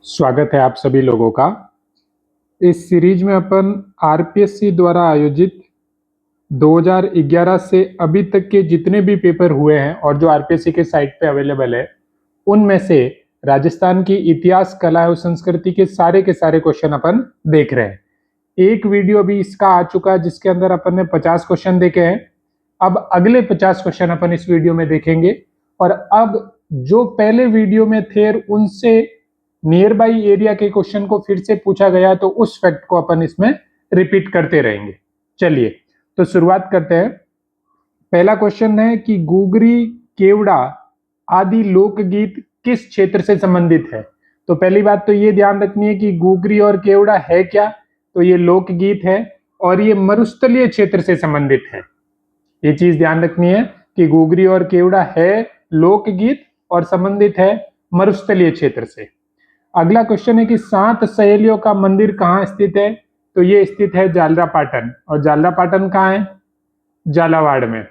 स्वागत है आप सभी लोगों का। इस सीरीज में अपन आरपीएससी द्वारा आयोजित 2011 से अभी तक के जितने भी पेपर हुए हैं और जो आरपीएससी के साइट पे अवेलेबल है, उनमें से राजस्थान की इतिहास, कला और संस्कृति के सारे क्वेश्चन अपन देख रहे हैं। एक वीडियो अभी इसका आ चुका है जिसके अंदर अपन ने 50 क्वेश्चन देखे हैं। अब अगले 50 क्वेश्चन अपन इस वीडियो में देखेंगे और अब जो पहले वीडियो में थे उनसे नियर बाई एरिया के क्वेश्चन को फिर से पूछा गया तो उस फैक्ट को अपन इसमें रिपीट करते रहेंगे। चलिए तो शुरुआत करते हैं। पहला क्वेश्चन है कि गुगरी, केवड़ा आदि लोकगीत किस क्षेत्र से संबंधित है। तो पहली बात तो ये ध्यान रखनी है कि गुगरी और केवड़ा है क्या, तो ये लोकगीत है और ये मरुस्थलीय क्षेत्र से संबंधित है। ये चीज ध्यान रखनी है कि गुगरी और केवड़ा है लोकगीत और संबंधित है मरुस्थलीय क्षेत्र से। अगला क्वेश्चन है कि 7 सहेलियों का मंदिर कहाँ स्थित है। तो ये स्थित है जालरापाटन, और जालरापाटन कहाँ है? झालावाड़ में।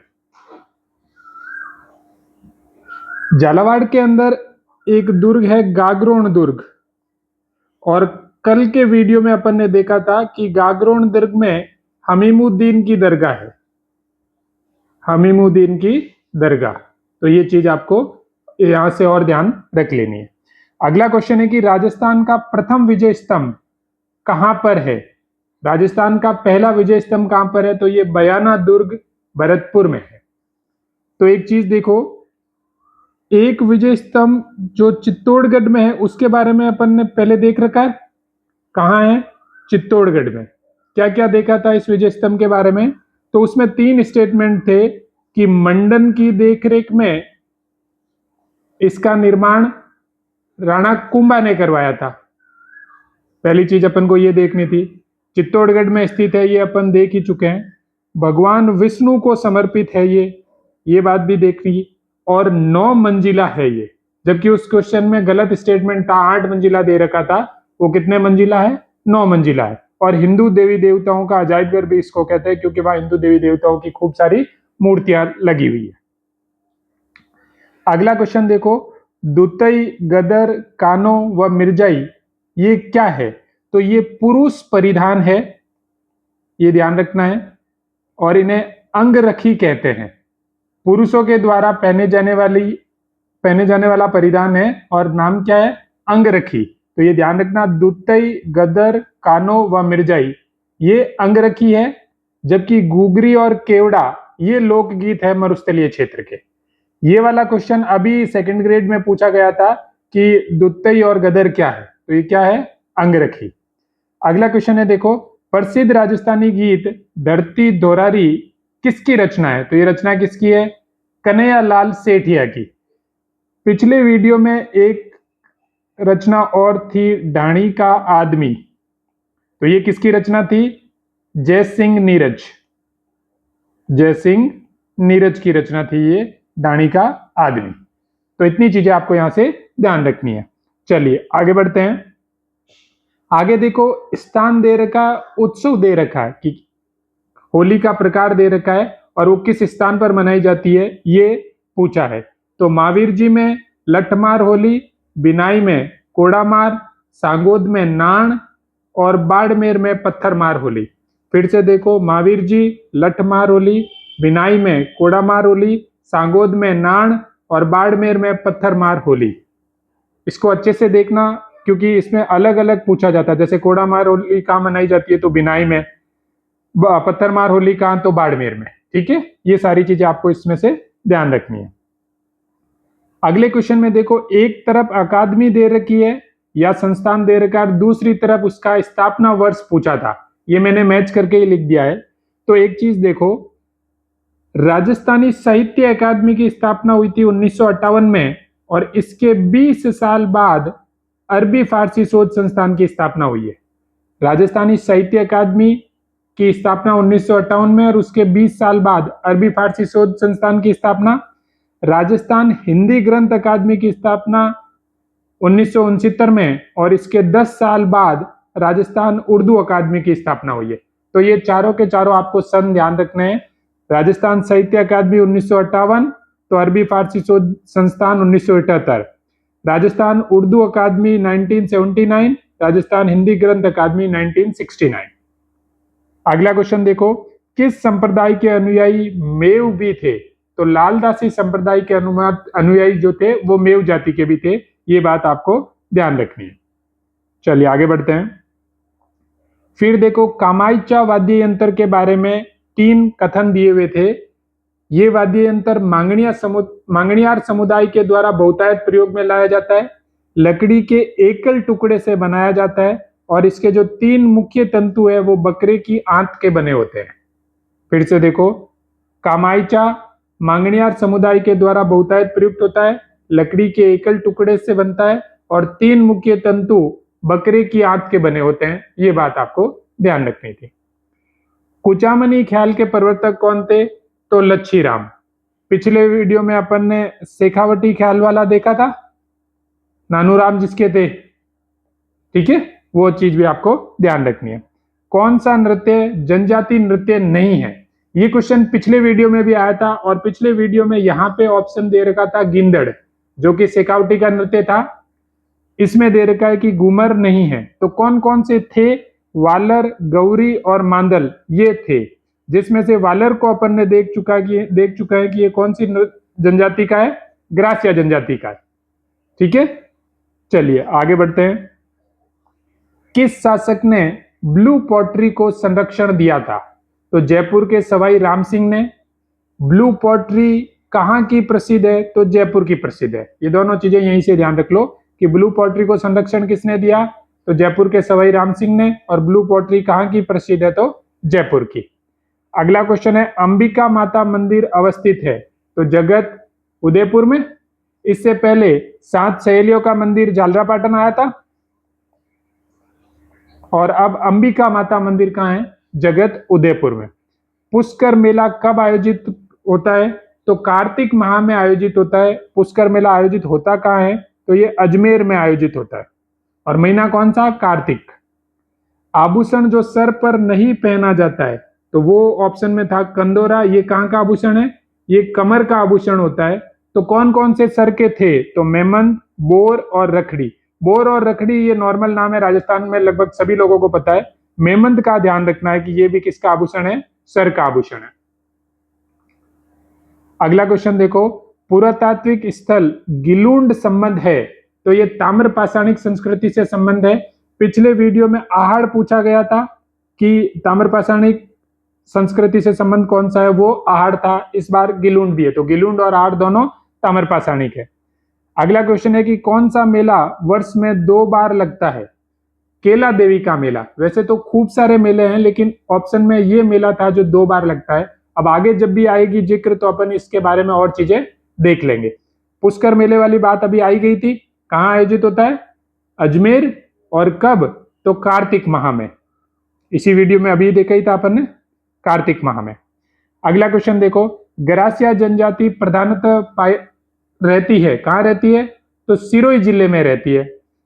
झालावाड़ के अंदर एक दुर्ग है गागरोन दुर्ग, और कल के वीडियो में अपन ने देखा था कि गागरोन दुर्ग में हमीमुद्दीन की दरगाह है, हमीमुद्दीन की दरगाह। तो ये चीज आपको यहां से और ध्यान रख लेनी है। अगला क्वेश्चन है कि राजस्थान का प्रथम विजय स्तंभ कहां पर है। राजस्थान का पहला विजय स्तंभ कहां पर है? तो ये बयाना दुर्ग भरतपुर में है। तो एक चीज देखो, एक विजय स्तंभ जो चित्तौड़गढ़ में है उसके बारे में अपन ने पहले देख रखा है। कहां है? चित्तौड़गढ़ में। क्या क्या देखा था इस विजय स्तंभ के बारे में? तो उसमें 3 स्टेटमेंट थे कि मंडन की देखरेख में इसका निर्माण राणा कुंभा ने करवाया था। पहली चीज अपन को ये देखनी थी। चित्तौड़गढ़ में स्थित है, ये अपन देख ही चुके हैं। भगवान विष्णु को समर्पित है ये बात भी देखनी। और 9 मंजिला है ये, जबकि उस क्वेश्चन में गलत स्टेटमेंट था, 8 मंजिला दे रखा था। वो कितने मंजिला है? 9 मंजिला है। और हिंदू देवी देवताओं का अजायब घर भी इसको कहते हैं, क्योंकि वहां हिंदू देवी देवताओं की खूब सारी मूर्तियां लगी हुई है। अगला क्वेश्चन देखो, दुतई, गदर, कानो व मिर्जाई ये क्या है? तो ये पुरुष परिधान है, ये ध्यान रखना है। और इन्हें अंगरखी कहते हैं। पुरुषों के द्वारा पहने जाने वाला परिधान है और नाम क्या है? अंगरखी। तो ये ध्यान रखना, दुतई, गदर, कानो व मिर्जाई ये अंगरखी है, जबकि गुगरी और केवड़ा ये लोकगीत है मरुस्थलीय क्षेत्र के। ये वाला क्वेश्चन अभी सेकंड ग्रेड में पूछा गया था कि दुत्तई और गदर क्या है, तो ये क्या है? अंगरखी। अगला क्वेश्चन है देखो, प्रसिद्ध राजस्थानी गीत धरती दोरारी किसकी रचना है? तो ये रचना किसकी है? कन्हैयालाल सेठिया की। पिछले वीडियो में एक रचना और थी, ढाणी का आदमी। तो ये किसकी रचना थी? जय सिंह नीरज। जय सिंह नीरज की रचना थी ये ढाणी का आदमी। तो इतनी चीजें आपको यहां से ध्यान रखनी है। चलिए आगे बढ़ते हैं। आगे देखो, स्थान दे रखा, उत्सव दे रखा है कि होली का प्रकार दे रखा है और वो किस स्थान पर मनाई जाती है ये पूछा है। तो महावीर जी में लठमार होली, बिनाई में कोड़ामार, सांगोद में नाण और बाड़मेर में पत्थरमार होली। फिर से देखो, महावीर जी लठमार होली, बिनाई में कोड़ामार होली, सांगोद में नाण और बाड़मेर में पत्थरमार होली। इसको अच्छे से देखना क्योंकि इसमें अलग अलग पूछा जाता है। जैसे कोड़ामार होली कहाँ मनाई जाती है? तो बिनाई में। पत्थरमार होली कहाँ? तो बाड़मेर में। ठीक है, ये सारी चीजें आपको इसमें से ध्यान रखनी है। अगले क्वेश्चन में देखो, एक तरफ अकादमी दे रखी है या संस्थान दे रखा है, दूसरी तरफ उसका स्थापना वर्ष पूछा था। ये मैंने मैच करके ही लिख दिया है। तो एक चीज देखो, राजस्थानी साहित्य अकादमी की स्थापना हुई थी 1958 में और इसके 20 साल बाद अरबी फारसी शोध संस्थान की स्थापना हुई है। राजस्थानी साहित्य अकादमी की स्थापना 1958 में और उसके 20 साल बाद अरबी फारसी शोध संस्थान की स्थापना। राजस्थान हिंदी ग्रंथ अकादमी की स्थापना 1969 में और इसके 10 साल बाद राजस्थान उर्दू अकादमी की स्थापना हुई है। तो ये चारों के चारों आपको सन ध्यान रखने हैं। राजस्थान साहित्य अकादमी 1958, तो अरबी फारसी शोध संस्थान 1978। राजस्थान उर्दू अकादमी 1979, राजस्थान हिंदी ग्रंथ अकादमी 1969। अगला क्वेश्चन देखो, किस संप्रदाय के अनुयायी मेव भी थे? तो लालदासी संप्रदाय के अनुयायी जो थे वो मेव जाति के भी थे, ये बात आपको ध्यान रखनी है। चलिए आगे बढ़ते हैं। फिर देखो, कामायचा वाद्य यंत्र के बारे में 3 कथन दिए हुए थे। ये वाद्य यंत्र मांगणियार समुदाय के द्वारा बहुतायत प्रयोग में लाया जाता है, लकड़ी के एकल टुकड़े से बनाया जाता है और इसके जो 3 मुख्य तंतु है वो बकरे की आंत के बने होते हैं। फिर से देखो, कामायचा मांगणियार समुदाय के द्वारा बहुतायत प्रयुक्त होता है, लकड़ी के एकल टुकड़े से बनता है और 3 मुख्य तंतु बकरे की आंत के बने होते हैं। ये बात आपको ध्यान रखनी थी। कुचामनी ख्याल के प्रवर्तक कौन थे? तो लच्छीराम। पिछले वीडियो में अपन ने शेखावटी ख्याल वाला देखा था, नानूराम जिसके थे, ठीक है, वो चीज भी आपको ध्यान रखनी है। कौन सा नृत्य जनजाति नृत्य नहीं है? ये क्वेश्चन पिछले वीडियो में भी आया था और पिछले वीडियो में यहाँ पे ऑप्शन दे रखा था गिंदड़, जो कि शेखावटी का नृत्य था। इसमें दे रखा है कि घूमर नहीं है। तो कौन कौन से थे? वालर, गौरी और मांदल ये थे, जिसमें से वालर को अपन ने देख चुका है कि ये कौन सी जनजाति का है? ग्रासिया जनजाति का है। ठीक है, चलिए आगे बढ़ते हैं। किस शासक ने ब्लू पॉटरी को संरक्षण दिया था? तो जयपुर के सवाई राम सिंह ने। ब्लू पॉटरी कहां की प्रसिद्ध है? तो जयपुर की प्रसिद्ध है। ये दोनों चीजें यहीं से ध्यान रख लो कि ब्लू पॉटरी को संरक्षण किसने दिया? तो जयपुर के सवाई राम सिंह ने। और ब्लू पॉटरी कहां की प्रसिद्ध है? तो जयपुर की। अगला क्वेश्चन है, अंबिका माता मंदिर अवस्थित है? तो जगत उदयपुर में। इससे पहले 7 सहेलियों का मंदिर झालरापाटन आया था और अब अंबिका माता मंदिर कहां है? जगत उदयपुर में। पुष्कर मेला कब आयोजित होता है? तो कार्तिक माह में आयोजित होता है। पुष्कर मेला आयोजित होता कहां है? तो ये अजमेर में आयोजित होता है। और महीना कौन सा? कार्तिक। आभूषण जो सर पर नहीं पहना जाता है, तो वो ऑप्शन में था कंदोरा। ये कहां का आभूषण है? ये कमर का आभूषण होता है। तो कौन कौन से सर के थे? तो मेमन, बोर और रखड़ी। बोर और रखड़ी ये नॉर्मल नाम है, राजस्थान में लगभग सभी लोगों को पता है। मेमंद का ध्यान रखना है कि ये भी किसका आभूषण है? सर का आभूषण है। अगला क्वेश्चन देखो, पुरातात्विक स्थल गिलुंड संबंध है? तो ये ताम्र पाषाणिक संस्कृति से संबंध है। पिछले वीडियो में आहड़ पूछा गया था कि ताम्र पाषाणिक संस्कृति से संबंध कौन सा है, वो आहड़ था। इस बार गिलुंड भी है, तो गिलुंड और आहड़ दोनों ताम्र पाषाणिक है। अगला क्वेश्चन है कि कौन सा मेला वर्ष में 2 बार लगता है? केला देवी का मेला। वैसे तो खूब सारे मेले हैं, लेकिन ऑप्शन में ये मेला था जो 2 बार लगता है। अब आगे जब भी आएगी जिक्र तो अपन इसके बारे में और चीजें देख लेंगे। पुष्कर मेले वाली बात अभी आई गई थी, कहाँ आयोजित होता है? अजमेर। और कब? तो कार्तिक माह में। इसी वीडियो में अभी देखा ही था अपन ने, कार्तिक माह में। अगला क्वेश्चन देखो, ग्रासिया जनजाति प्रधानतः रहती है, कहाँ रहती है? तो सिरोही जिले में रहती है।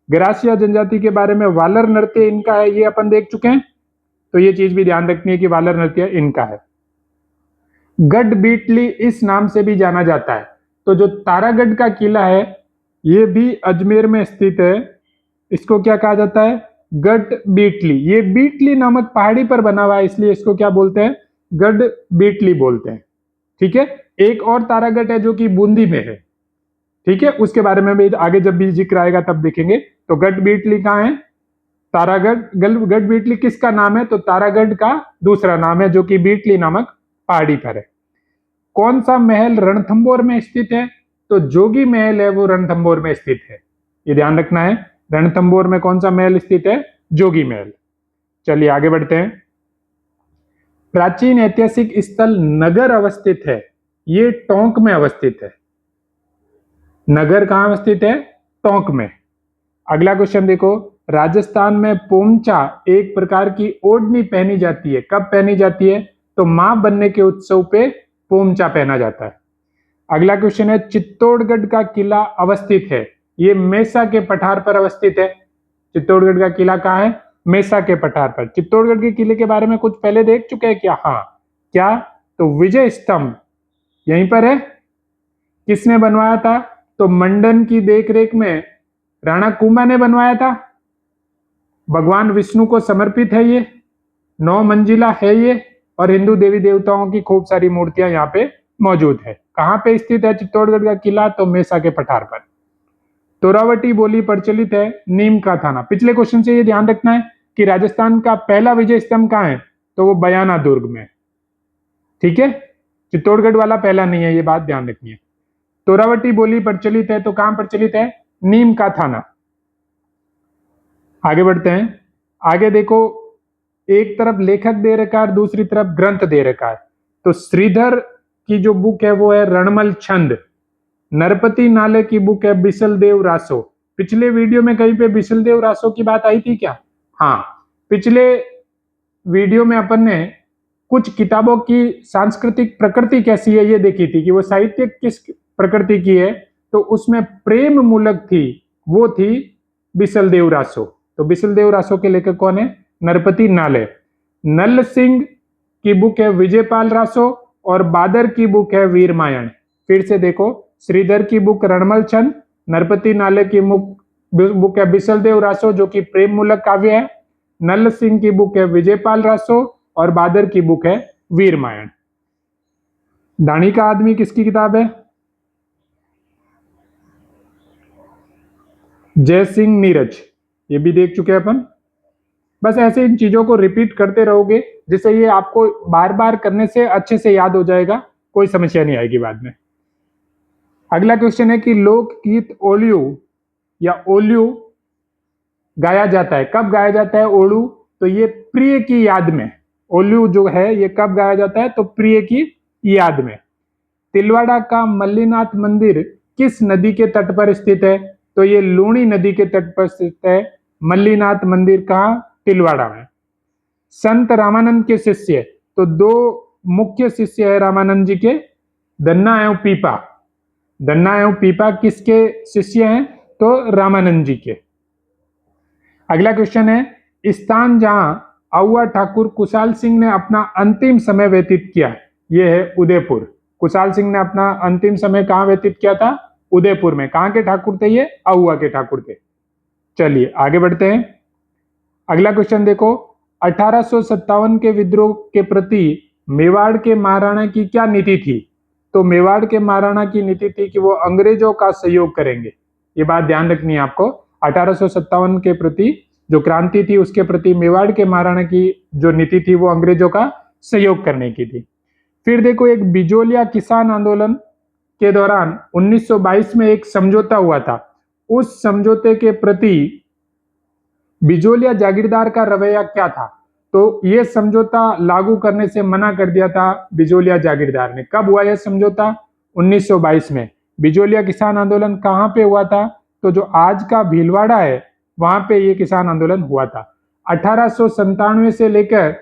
ग्रासिया जनजाति के बारे में वालर नृत्य इनका है, ये अपन देख चुके हैं। तो ये चीज भी ध्यान रखनी है कि वालर नृत्य इनका है। गढ़ बीटली इस नाम से भी जाना जाता है। तो जो तारागढ़ का किला है ये भी अजमेर में स्थित है। इसको क्या कहा जाता है? गढ़ बीटली। ये बीटली नामक पहाड़ी पर बना हुआ है, इसलिए इसको क्या बोलते हैं? गढ़ बीटली बोलते हैं। ठीक है, एक और तारागढ़ है जो कि बूंदी में है। ठीक है, उसके बारे में भी आगे जब भी जिक्र आएगा तब देखेंगे। तो गढ़ बीटली कहाँ है? तारागढ़। गढ़ बीटली किसका नाम है? तो तारागढ़ का दूसरा नाम है, जो कि बीटली नामक पहाड़ी पर है। कौन सा महल रणथंभौर में स्थित है? तो जोगी महल है वो रणथंभौर में स्थित है। ये ध्यान रखना है, रणथंभौर में कौन सा महल स्थित है? जोगी महल। चलिए आगे बढ़ते हैं। प्राचीन ऐतिहासिक स्थल नगर अवस्थित है, ये टोंक में अवस्थित है। नगर कहां अवस्थित है? टोंक में। अगला क्वेश्चन देखो, राजस्थान में पोमचा एक प्रकार की ओढ़नी पहनी जाती है। कब पहनी जाती है? तो मां बनने के उत्सव पे पोमचा पहना जाता है। अगला क्वेश्चन है, चित्तौड़गढ़ का किला अवस्थित है, ये मेसा के पठार पर अवस्थित है। चित्तौड़गढ़ का किला कहाँ है? मेसा के पठार पर। चित्तौड़गढ़ के किले के बारे में कुछ पहले देख चुके हैं क्या? हाँ, क्या? तो विजय स्तंभ यहीं पर है। किसने बनवाया था? तो मंडन की देखरेख में राणा कुंभा ने बनवाया था। भगवान विष्णु को समर्पित है ये, 9 मंजिला है ये, और हिंदू देवी देवताओं की खूब सारी मूर्तियां यहाँ पे मौजूद है। कहाँ पे स्थित है चित्तौड़गढ़ का किला? तो मेसा के पठार पर। तोरावटी बोली प्रचलित है नीम का थाना। पिछले क्वेश्चन से ये ध्यान रखना है कि राजस्थान का पहला विजय स्तंभ कहाँ है? तो वो बयाना दुर्ग में। ठीक है, चित्तौड़गढ़ वाला पहला नहीं है, ये बात ध्यान रखनी है। तोरावटी बोली प्रचलित है, तो कहां प्रचलित है? नीम का थाना। आगे बढ़ते हैं। आगे देखो, एक तरफ लेखक दे रखा है, दूसरी तरफ ग्रंथ दे रखा है। तो श्रीधर की जो बुक है वो है रणमल छंद। नरपति नाले की बुक है बिसल देव रासो। पिछले वीडियो में कहीं पे बिसल देव रासो की बात आई थी क्या? हाँ, पिछले वीडियो में अपन ने कुछ किताबों की सांस्कृतिक प्रकृति कैसी है ये देखी थी, कि वो साहित्यिक किस प्रकृति की है। तो उसमें प्रेम मूलक थी, वो थी बिसल देव रासो। तो बिसल देव रासो के लेखक कौन है? नरपति नाले। नल सिंह की बुक है विजयपाल रासो, और बादर की बुक है वीरमायण। फिर से देखो, श्रीधर की बुक रणमल छंद, नरपति नाले की बुक है बिसल देव रासो जो कि प्रेम मूलक काव्य है, नल सिंह की बुक है विजयपाल रासो, और बादर की बुक है वीरमायण। दानी का आदमी किसकी किताब है? जय सिंह नीरज। ये भी देख चुके हैं अपन। बस ऐसे इन चीजों को रिपीट करते रहोगे, जिससे ये आपको बार बार करने से अच्छे से याद हो जाएगा, कोई समस्या नहीं आएगी बाद में। अगला क्वेश्चन है कि लोकगीत ओलियू या ओलियू गाया जाता है, कब गाया जाता है ओलू? तो ये प्रिय की याद में। ओलियू जो है ये कब गाया जाता है? तो प्रिय की याद में। तिलवाड़ा का मल्लीनाथ मंदिर किस नदी के तट पर स्थित है? तो ये लूणी नदी के तट पर स्थित है मल्लीनाथ मंदिर। कहाँ? तिलवाड़ा में। संत रामानंद के शिष्य, तो 2 मुख्य शिष्य है रामानंद जी के, दन्ना एवं पीपा। दन्ना एवं पीपा किसके शिष्य हैं? तो रामानंद जी के। अगला क्वेश्चन है, स्थान जहां आउआ ठाकुर कुशाल सिंह ने अपना अंतिम समय व्यतीत किया, यह है उदयपुर। कुशाल सिंह ने अपना अंतिम समय कहां व्यतीत किया था? उदयपुर में। कहां के ठाकुर थे ये? आउआ के ठाकुर थे। चलिए आगे बढ़ते हैं। अगला क्वेश्चन देखो, 1857 के विद्रोह के प्रति मेवाड़ के महाराणा की क्या नीति थी? तो मेवाड़ के महाराणा की नीति थी कि वो अंग्रेजों का सहयोग करेंगे। ये बात ध्यान रखनी है आपको। 1857 के प्रति जो क्रांति थी उसके प्रति मेवाड़ के महाराणा की जो नीति थी वो अंग्रेजों का सहयोग करने की थी। फिर देखो, एक बिजोलिया किसान आंदोलन के दौरान 1922 में एक समझौता हुआ था। उस समझौते के प्रति बिजोलिया जागीरदार का रवैया क्या था? तो यह समझौता लागू करने से मना कर दिया था बिजोलिया जागीरदार ने। कब हुआ यह समझौता? 1922 में। बिजोलिया किसान आंदोलन कहां पे हुआ था? तो जो आज का भीलवाड़ा है वहां पे ये किसान आंदोलन हुआ था। 1897 से लेकर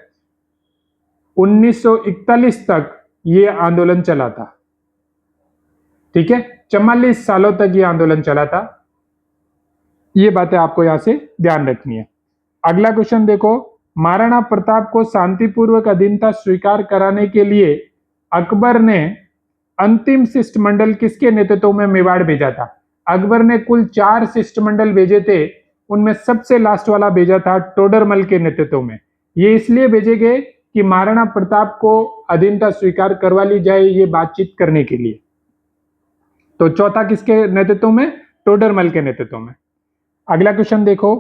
1941 तक ये आंदोलन चला था। ठीक है, 44 सालों तक ये आंदोलन चला था। ये बातें आपको यहां से ध्यान रखनी है। अगला क्वेश्चन देखो, महाराणा प्रताप को शांतिपूर्वक अधीनता स्वीकार कराने के लिए अकबर ने अंतिम शिष्टमंडल किसके नेतृत्व में मेवाड़ भेजा था? अकबर ने कुल 4 शिष्टमंडल भेजे थे, उनमें सबसे लास्ट वाला भेजा था टोडरमल के नेतृत्व में। ये इसलिए भेजे गए कि महाराणा प्रताप को अधीनता स्वीकार करवा ली जाए, ये बातचीत करने के लिए। तो चौथा किसके नेतृत्व में? टोडरमल के नेतृत्व में। अगला क्वेश्चन देखो,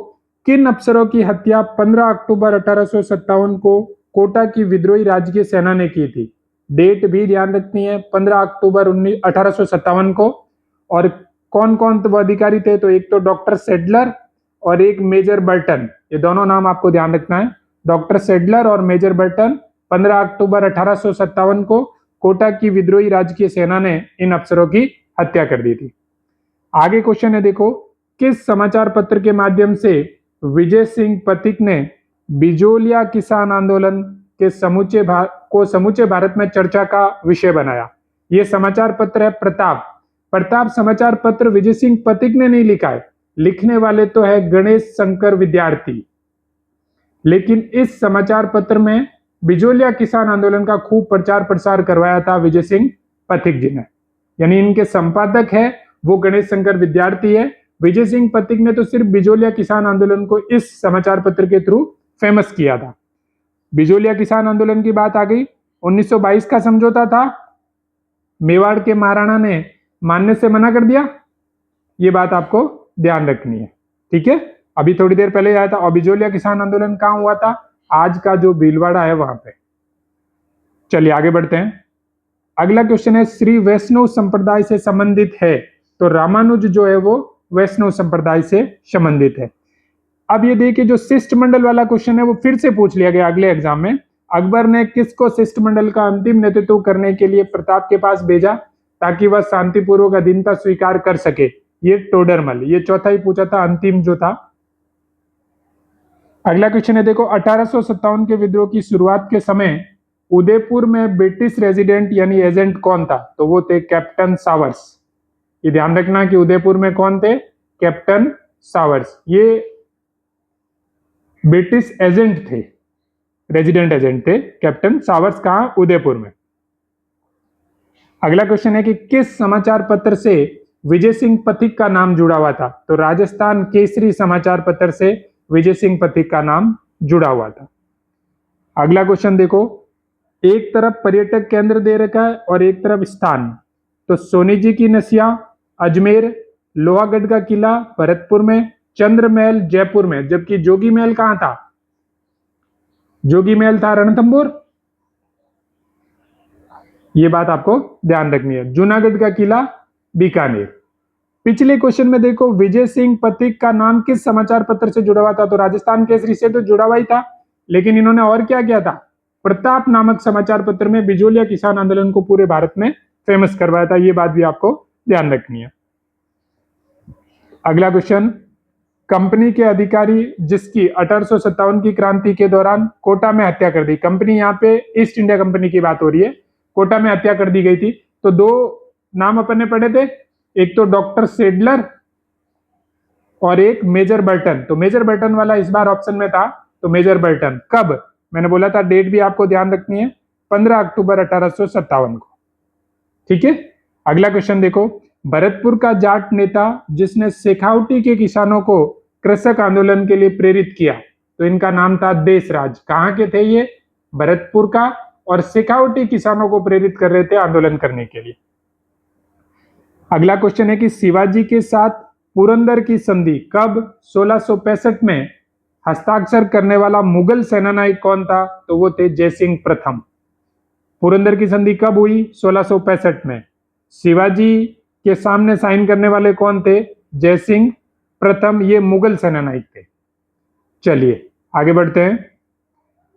किन अफसरों की हत्या 15 अक्टूबर 1857 को कोटा की विद्रोही राजकीय सेना ने की थी? डेट भी ध्यान रखनी है, 15 अक्टूबर 1857 को। और कौन कौन वो अधिकारी थे? तो एक तो डॉक्टर सेडलर और एक मेजर बर्टन। ये दोनों नाम आपको ध्यान रखना है, डॉक्टर सेडलर और मेजर बर्टन। 15 अक्टूबर 1857 को कोटा की विद्रोही राजकीय सेना ने इन अफसरों की हत्या कर दी थी। आगे क्वेश्चन है देखो, किस समाचार पत्र के माध्यम से विजय सिंह पथिक ने बिजोलिया किसान आंदोलन के समूचे भारत में चर्चा का विषय बनाया? यह समाचार पत्र है प्रताप। प्रताप समाचार पत्र विजय सिंह पथिक ने नहीं लिखा है, लिखने वाले तो है गणेश शंकर विद्यार्थी। लेकिन इस समाचार पत्र में बिजोलिया किसान आंदोलन का खूब प्रचार प्रसार करवाया था विजय सिंह पथिक जी ने। यानी इनके संपादक है वो गणेश शंकर विद्यार्थी है, विजय सिंह पथिक ने तो सिर्फ बिजोलिया किसान आंदोलन को इस समाचार पत्र के थ्रू फेमस किया था। बिजोलिया किसान आंदोलन की बात आ गई। 1922 का समझौता था, मेवाड़ के महाराणा ने मानने से मना कर दिया, ये बात आपको ध्यान रखनी है, ठीक है। अभी थोड़ी देर पहले आया था। और बिजोलिया किसान आंदोलन कहां हुआ था? आज का जो भीलवाड़ा है वहां पे। चलिए आगे बढ़ते हैं। अगला क्वेश्चन है, श्री वैष्णव संप्रदाय से संबंधित है। तो रामानुज जो है वो वैष्णव संप्रदाय से संबंधित है। अब ये देखिए, जो शिष्टमंडल वाला क्वेश्चन है वो फिर से पूछ लिया गया अगले एग्जाम में। अकबर ने किसको शिष्टमंडल का अंतिम नेतृत्व करने के लिए प्रताप के पास भेजा ताकि वह शांतिपूर्वक अधीनता स्वीकार कर सके? ये टोडरमल। ये चौथा ही पूछा था, अंतिम जो था। अगला क्वेश्चन है, देखो 1857 के विद्रोह की शुरुआत के समय उदयपुर में ब्रिटिश रेजिडेंट यानी एजेंट कौन था? तो वो थे कैप्टन सावर्स। ये ध्यान रखना कि उदयपुर में कौन थे? Captain showers. ये ब्रिटिश एजेंट थे, रेजिडेंट एजेंट थे कैप्टन सावर्स। कहां? उदयपुर में। अगला क्वेश्चन है कि किस समाचार पत्र से विजय सिंह पथिक का नाम जुड़ा हुआ था? तो राजस्थान केसरी समाचार पत्र से विजय सिंह पथिक का नाम जुड़ा हुआ था। अगला क्वेश्चन देखो, एक तरफ पर्यटक केंद्र दे रखा है और एक तरफ स्थान। तो सोनी जी की नसिया अजमेर, लोहागढ़ का किला भरतपुर में, चंद्र महल जयपुर में, जबकि जोगी महल कहां था? जोगी महल था रणथंभौर। ये बात आपको ध्यान रखनी है। जूनागढ़ का किला बीकानेर। पिछले क्वेश्चन में देखो, विजय सिंह पथिक का नाम किस समाचार पत्र से जुड़ा हुआ था? तो राजस्थान केसरी से तो जुड़ा हुआ ही था, लेकिन इन्होंने और क्या किया था? प्रताप नामक समाचार पत्र में बिजोलिया किसान आंदोलन को पूरे भारत में फेमस करवाया था। ये बात भी आपको ध्यान रखनी है। अगला क्वेश्चन, कंपनी के अधिकारी जिसकी 1857 की क्रांति के दौरान कोटा में हत्या कर दी। कंपनी, यहाँ पे ईस्ट इंडिया कंपनी की बात हो रही है। कोटा में हत्या कर दी गई थी। तो दो नाम अपन ने पढ़े थे, एक तो डॉक्टर सेडलर और एक मेजर बर्टन। तो मेजर बर्टन वाला इस बार ऑप्शन में था, तो मेजर बर्टन। कब? मैंने बोला था डेट भी आपको ध्यान रखनी है, 15 अक्टूबर 1857 को, ठीक है। अगला क्वेश्चन देखो, भरतपुर का जाट नेता जिसने शेखावटी के किसानों को कृषक आंदोलन के लिए प्रेरित किया, तो इनका नाम था देशराज। कहां के थे ये? भरतपुर का। और शेखावटी किसानों को प्रेरित कर रहे थे आंदोलन करने के लिए। अगला क्वेश्चन है कि शिवाजी के साथ पुरंदर की संधि कब 1665 में हस्ताक्षर करने वाला मुगल सेनानायक कौन था? तो वो थे जयसिंह प्रथम। पुरंदर की संधि कब हुई? 1665 में। शिवाजी के सामने साइन करने वाले कौन थे? जयसिंह प्रथम। ये मुगल सेनानायक थे। चलिए आगे बढ़ते हैं।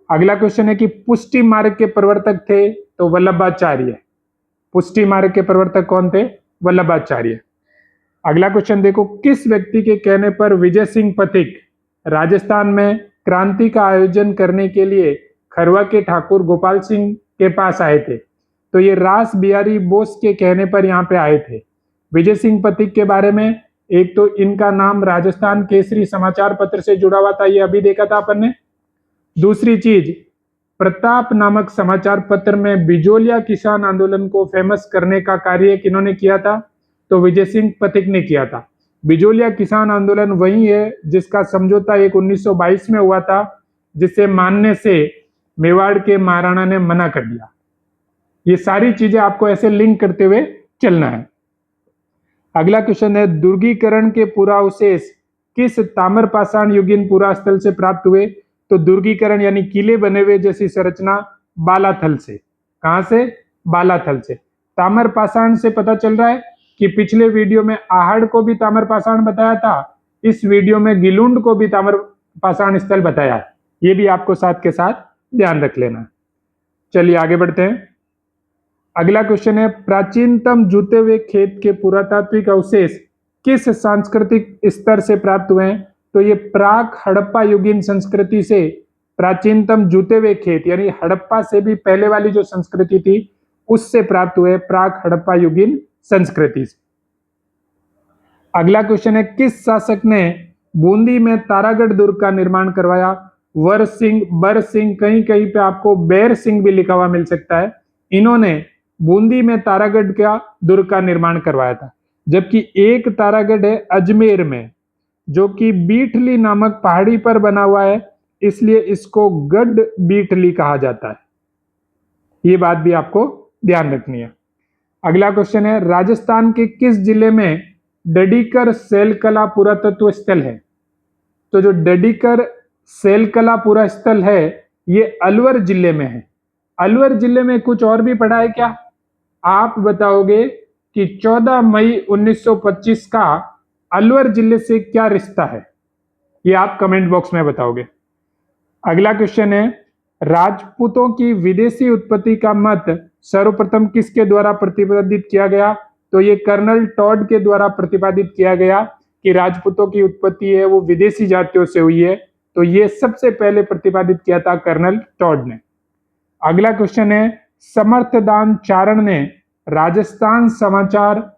अगला क्वेश्चन है कि पुष्टि मार्ग के प्रवर्तक थे, तो वल्लभाचार्य। पुष्टि मार्ग के प्रवर्तक कौन थे? वल्लभाचार्य। अगला क्वेश्चन देखो, किस व्यक्ति के कहने पर विजय सिंह पथिक राजस्थान में क्रांति का आयोजन करने के लिए खरवा के ठाकुर गोपाल सिंह के पास आए थे? तो ये रास बिहारी बोस के कहने पर यहाँ पे आए थे। विजय सिंह पथिक के बारे में, एक तो इनका नाम राजस्थान केसरी समाचार पत्र से जुड़ा हुआ था, ये अभी देखा था अपन ने। दूसरी चीज, प्रताप नामक समाचार पत्र में बिजोलिया किसान आंदोलन को फेमस करने का कार्य किन्होंने किया था? तो विजय सिंह पथिक ने किया था। बिजोलिया किसान आंदोलन वही है जिसका समझौता एक 1922 में हुआ था, जिसे मानने से मेवाड़ के महाराणा ने मना कर दिया। ये सारी चीजें आपको ऐसे लिंक करते हुए चलना है। अगला क्वेश्चन है, दुर्गीकरण के पुरावशेष किस ताम्रपाषाण युगीन पुरास्थल से प्राप्त हुए? तो दुर्गीकरण यानी किले बने हुए जैसी संरचना बालाथल से। कहां से? बालाथल से। ताम्रपाषाण से पता चल रहा है कि पिछले वीडियो में आहड़ को भी ताम्रपाषाण बताया था, इस वीडियो में गिलुंड को भी ताम्रपाषाण स्थल बताया है। ये भी आपको साथ के साथ ध्यान रख लेना। चलिए आगे बढ़ते हैं। अगला क्वेश्चन है, प्राचीनतम जूते हुए खेत के पुरातात्विक अवशेष किस सांस्कृतिक स्तर से प्राप्त हुए हैं? तो ये प्राक हड़प्पा युगीन संस्कृति से प्राचीनतम जूते हुए खेत, यानी हड़प्पा से भी पहले वाली जो संस्कृति थी उससे प्राप्त हुए, प्राक हड़प्पा युगीन संस्कृति से। अगला क्वेश्चन है, किस शासक ने बूंदी में तारागढ़ दुर्ग का निर्माण करवाया? वर सिंह, बर सिंह, कहीं कहीं पे आपको बैर सिंह भी लिखा हुआ मिल सकता है। इन्होंने बूंदी में तारागढ़ का दुर्ग का निर्माण करवाया था। जबकि एक तारागढ़ है अजमेर में, जो कि बीठली नामक पहाड़ी पर बना हुआ है, इसलिए इसको गढ़ बीठली कहा जाता है। ये बात भी आपको ध्यान रखनी है। अगला क्वेश्चन है, राजस्थान के किस जिले में डडीकर सेलकला पुरातत्व स्थल है? तो जो डडीकर सेलकला पुरा स्थल है ये अलवर जिले में है। अलवर जिले में कुछ और भी पढ़ा है क्या? आप बताओगे कि 14 मई 1925 का अलवर जिले से क्या रिश्ता है, ये आप कमेंट बॉक्स में बताओगे। अगला क्वेश्चन है, राजपूतों की विदेशी उत्पत्ति का मत सर्वप्रथम किसके द्वारा प्रतिपादित किया गया? तो ये कर्नल टॉड के द्वारा प्रतिपादित किया गया कि राजपूतों की उत्पत्ति है वो विदेशी जातियों से हुई है। तो ये सबसे पहले प्रतिपादित किया था कर्नल टॉड ने। अगला क्वेश्चन है, समर्थदान चारण ने राजस्थान समाचार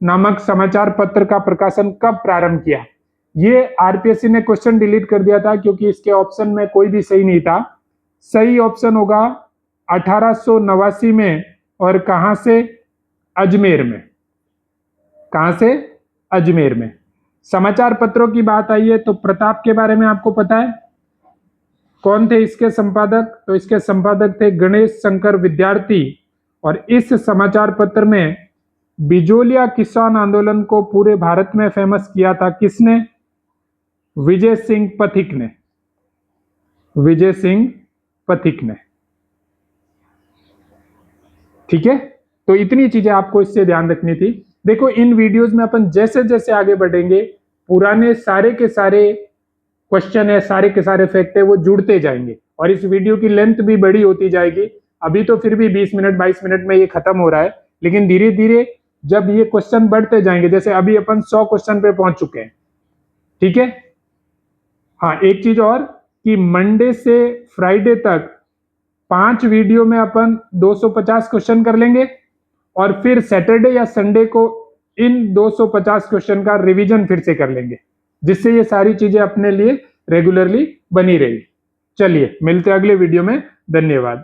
नामक समाचार पत्र का प्रकाशन कब प्रारंभ किया? ये आरपीएससी ने क्वेश्चन डिलीट कर दिया था क्योंकि इसके ऑप्शन में कोई भी सही नहीं था। सही ऑप्शन होगा 1889 में, और कहां से? अजमेर में। कहां से? अजमेर में। समाचार पत्रों की बात आई है तो प्रताप के बारे में आपको पता है? कौन थे इसके संपादक? तो इसके संपादक थे गणेश शंकर विद्यार्थी, और इस समाचार पत्र में बिजोलिया किसान आंदोलन को पूरे भारत में फेमस किया था किसने? विजय सिंह पथिक ने। विजय सिंह पथिक ने। ठीक है, तो इतनी चीजें आपको इससे ध्यान रखनी थी। देखो, इन वीडियोस में अपन जैसे जैसे आगे बढ़ेंगे पुराने सारे के सारे क्वेश्चन है, सारे के सारे फैक्ट है, वो जुड़ते जाएंगे और इस वीडियो की लेंथ भी बड़ी होती जाएगी। अभी तो फिर भी 20 मिनट 22 मिनट में ये खत्म हो रहा है, लेकिन धीरे धीरे जब ये क्वेश्चन बढ़ते जाएंगे, जैसे अभी अपन 100 क्वेश्चन पे पहुंच चुके हैं। ठीक है। हाँ, एक चीज और कि मंडे से फ्राइडे तक 5 वीडियो में अपन 250 क्वेश्चन कर लेंगे, और फिर सैटरडे या संडे को इन 250 क्वेश्चन का रिवीजन फिर से कर लेंगे, जिससे ये सारी चीजें अपने लिए रेगुलरली बनी रहेगी। चलिए मिलते हैं अगले वीडियो में। धन्यवाद।